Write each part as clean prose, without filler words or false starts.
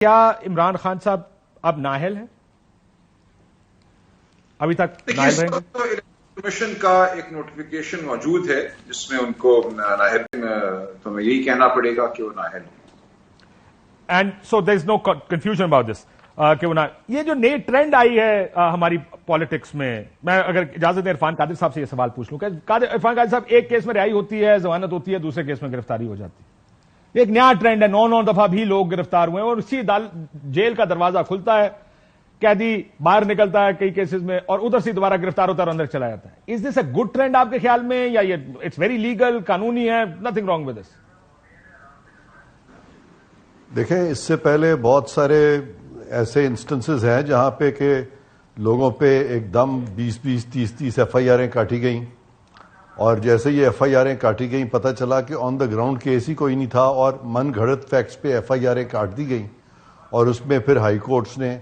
کیا عمران خان صاحب اب نااہل ہیں؟ ابھی تک نااہل رہیں گے؟ کمیشن کا ایک نوٹیفیکیشن موجود ہے جس میں ان کو نااہل، تو ہمیں یہی کہنا پڑے گا کہ وہ نااہل ہیں. And so there is know confusion about this کہ وہ یہ جو نئی ٹرینڈ آئی ہے ہماری پالیٹکس میں اگر اجازت ہے عرفان قادر صاحب سے یہ سوال پوچھ لوں کہ عرفان قادر صاحب، ایک کیس میں رہائی ہوتی ہے، ضمانت ہوتی ہے، دوسرے کیس میں گرفتاری ہو جاتی ہے. ایک نیا ٹرینڈ ہے، 9 دفعہ بھی لوگ گرفتار ہوئے ہیں اور اسی جیل کا دروازہ کھلتا ہے، قیدی باہر نکلتا ہے کئی کیسز میں اور ادھر سے دوبارہ گرفتار ہوتا ہے اور اندر چلا جاتا ہے. از دس اے گڈ ٹرینڈ آپ کے خیال میں، یا یہ اٹس ویری لیگل، قانونی ہے، نتھنگ رانگ ود دس؟ دیکھیں، اس سے پہلے بہت سارے ایسے انسٹنسز ہیں جہاں پہ کہ لوگوں پہ ایک دم 20 30 ایف آئی آریں کاٹی گئیں، اور جیسے یہ ایف آئی آریں کاٹی گئیں پتہ چلا کہ آن دا گراؤنڈ کیس ہی کوئی نہیں تھا اور من گھڑت فیکٹس پہ ایف آئی آریں کاٹ دی گئیں، اور اس میں پھر ہائی کورٹس نے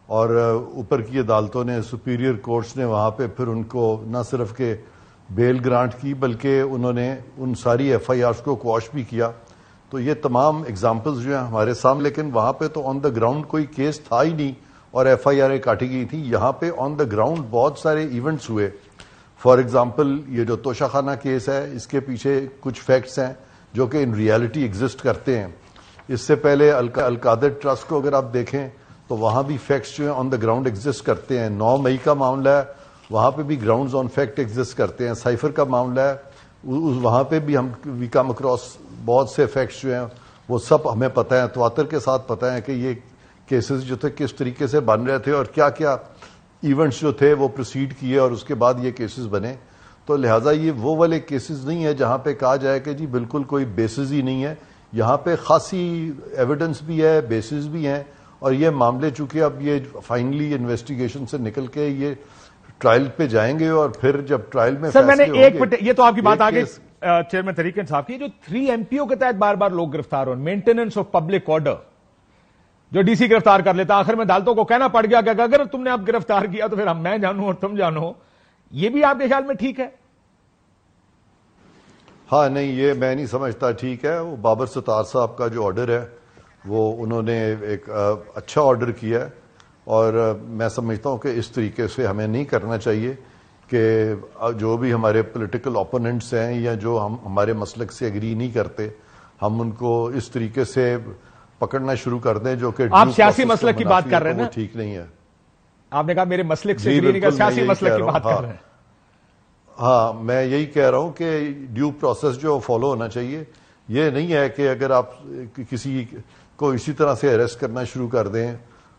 اور اوپر کی عدالتوں نے، سپیریئر کورٹس نے وہاں پہ پھر ان کو نہ صرف کہ بیل گرانٹ کی بلکہ انہوں نے ان ساری ایف آئی آرز کو کوش بھی کیا. تو یہ تمام ایگزامپلز جو ہیں ہمارے سامنے، لیکن وہاں پہ تو آن دا گراؤنڈ کوئی کیس تھا ہی نہیں اور ایف آئی آریں کاٹی گئی تھیں. یہاں پہ آن دا گراؤنڈ بہت سارے ایونٹس ہوئے. فار ایگزامپل یہ جو توشہ خانہ کیس ہے، اس کے پیچھے کچھ فیکٹس ہیں جو کہ ان ریالٹی ایگزسٹ کرتے ہیں. اس سے پہلے القادر ٹرسٹ کو اگر آپ دیکھیں تو وہاں بھی فیکٹس جو ہیں آن دا گراؤنڈ ایگزسٹ کرتے ہیں. 9 مئی کا معاملہ ہے، وہاں پہ بھی گراؤنڈز آن فیکٹ ایگزسٹ کرتے ہیں. سائفر کا معاملہ ہے، وہاں پہ بھی ہم وی کم اکراس بہت سے فیکٹس جو ہیں وہ سب ہمیں پتہ ہیں، تواتر کے ساتھ پتہ ہے کہ یہ کیسز جو تھے کس طریقے سے بن رہے تھے اور کیا کیا ایونٹس جو تھے وہ پروسیڈ کیے اور اس کے بعد یہ کیسز بنے. تو لہٰذا یہ وہ والے کیسز نہیں ہے جہاں پہ کہا جائے کہ جی بالکل کوئی بیسز ہی نہیں ہے. یہاں پہ خاصی ایویڈنس بھی ہے، بیسز بھی ہیں، اور یہ معاملے چونکہ اب یہ فائنلی انویسٹیگیشن سے نکل کے یہ ٹرائل پہ جائیں گے اور پھر جب ٹرائل میں سر میں نے ایک یہ تو آپ کی بات آگے چیئرمین تحریک انصاف کی، جو 3 MP کے تحت بار بار لوگ گرفتار ہو، مینٹیننس آف پبلک آرڈر، جو ڈی سی گرفتار کر لیتا، آخر میں عدالتوں کو کہنا پڑ گیا کہ اگر تم نے اب گرفتار کیا تو پھر میں جانوں اور تم جانو. یہ بھی آپ کے خیال میں ٹھیک ہے؟ ہاں، نہیں، یہ میں نہیں سمجھتا ٹھیک ہے. وہ بابر ستار صاحب کا جو آرڈر ہے وہ انہوں نے ایک اچھا آرڈر کیا ہے، اور میں سمجھتا ہوں کہ اس طریقے سے ہمیں نہیں کرنا چاہیے کہ جو بھی ہمارے پولیٹیکل اوپوننٹس ہیں یا جو ہم ہمارے مسلک سے ایگری نہیں کرتے، ہم ان کو اس طریقے سے پکڑنا شروع کر دیں جو کہ آپ سیاسی مسلک کی بات کر رہے ہیں نا؟ ٹھیک نہیں ہے. آپ نے کہا میرے مسلک سے ایگری نہیں کر، سیاسی مسلک کی بات کر رہے ہیں. ہاں، میں یہی کہہ رہا ہوں کہ ڈیو پروسیس جو فالو ہونا چاہیے. یہ نہیں ہے کہ اگر آپ کسی کو اسی طرح سے اریسٹ کرنا شروع کر دیں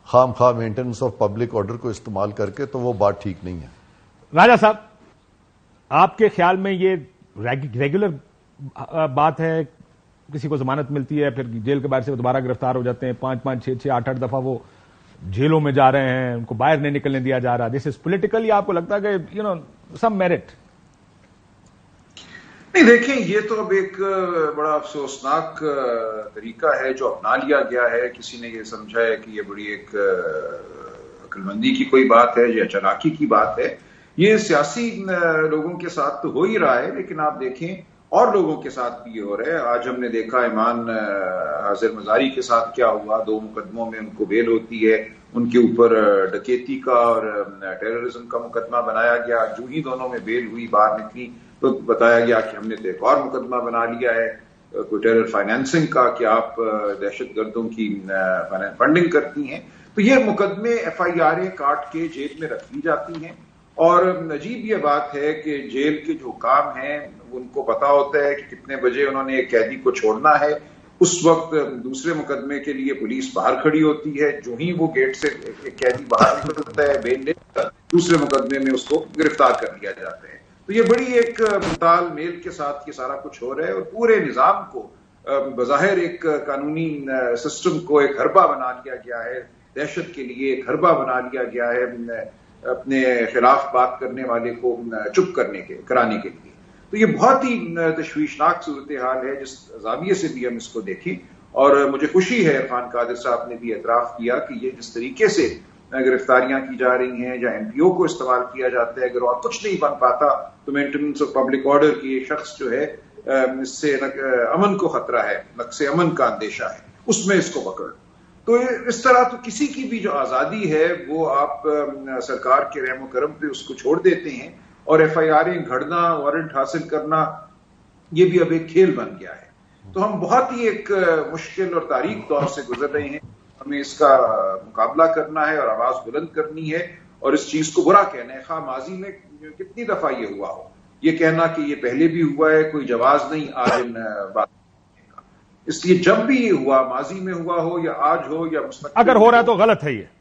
خام خواہ مینٹیننس آف پبلک آرڈر کو استعمال کر کے، تو وہ بات ٹھیک نہیں ہے. راجہ صاحب، آپ کے خیال میں یہ ریگولر بات ہے؟ کسی کو ضمانت ملتی ہے، پھر جیل کے باہر سے دوبارہ گرفتار ہو جاتے ہیں، 5 6 8 دفعہ وہ جیلوں میں جا رہے ہیں، ان کو باہر نہیں نکلنے دیا جا رہا. دس از پولیٹیکل، یا آپ کو لگتا ہے کہ سم میرٹ؟ نہیں، دیکھیں، یہ تو اب ایک بڑا افسوسناک طریقہ ہے جو اپنا لیا گیا ہے. کسی نے یہ سمجھا ہے کہ یہ بڑی ایک عقل مندی کی کوئی بات ہے یا چالاکی کی بات ہے. یہ سیاسی لوگوں کے ساتھ تو ہو ہی رہا ہے، لیکن آپ دیکھیں اور لوگوں کے ساتھ بھی یہ ہو رہا ہے. آج ہم نے دیکھا ایمان حاضر مزاری کے ساتھ کیا ہوا. 2 مقدموں میں ان کو بیل ہوتی ہے، ان کے اوپر ڈکیتی کا اور ٹیررزم کا مقدمہ بنایا گیا. جو ہی دونوں میں بیل ہوئی، باہر نکلی تو بتایا گیا کہ ہم نے تو ایک اور مقدمہ بنا لیا ہے کوئی ٹیرر فائنینسنگ کا، کہ آپ دہشت گردوں کی فنڈنگ کرتی ہیں. تو یہ مقدمے ایف آئی آریں کاٹ کے جیل میں رکھ لی جاتی ہیں. اور عجیب یہ بات ہے کہ جیل کے جو حکام ہیں ان کو پتا ہوتا ہے کہ کتنے بجے انہوں نے ایک قیدی کو چھوڑنا ہے. اس وقت دوسرے مقدمے کے لیے پولیس باہر کھڑی ہوتی ہے. جو ہی وہ گیٹ سے ایک قیدی باہر نکلتا ہے بیل لے کر، دوسرے مقدمے میں اس کو گرفتار کر لیا جاتا ہے. تو یہ بڑی ایک تال میل کے ساتھ یہ سارا کچھ ہو رہا ہے، اور پورے نظام کو بظاہر ایک قانونی سسٹم کو ایک حربہ بنا لیا گیا ہے. دہشت کے لیے ایک حربہ بنا لیا گیا ہے اپنے خلاف بات کرنے والے کو چپ کرانے کے لیے. تو یہ بہت ہی تشویشناک صورتحال ہے جس زاویے سے بھی ہم اس کو دیکھیں. اور مجھے خوشی ہے عرفان قادر صاحب نے بھی اعتراف کیا کہ یہ جس طریقے سے گرفتاریاں کی جا رہی ہیں یا ایم پی او کو استعمال کیا جاتا ہے، اگر اور کچھ نہیں بن پاتا تو مینٹیننس آف پبلک آرڈر کی یہ شخص جو ہے اس سے امن کو خطرہ ہے، نقص امن کا اندیشہ ہے، اس میں اس کو پکڑ. تو تو اس طرح تو کسی کی بھی جو آزادی ہے وہ آپ سرکار کے رحم و کرم پہ اس کو چھوڑ دیتے ہیں، اور ایف آئی آریں گھڑنا، وارنٹ حاصل کرنا، یہ بھی اب ایک کھیل بن گیا ہے۔ تو ہم بہت ہی ایک مشکل اور تاریک دور سے گزر رہے ہیں، ہمیں اس کا مقابلہ کرنا ہے اور آواز بلند کرنی ہے اور اس چیز کو برا کہنا ہے، خواہ ماضی میں کتنی دفعہ یہ ہوا ہو، یہ کہنا کہ یہ پہلے بھی ہوا ہے کوئی جواز نہیں آج ان بات، اس لیے جب بھی یہ ہوا، ماضی میں ہوا ہو یا آج ہو یا مستقبل، اگر ہو رہا ہے تو غلط ہے یہ۔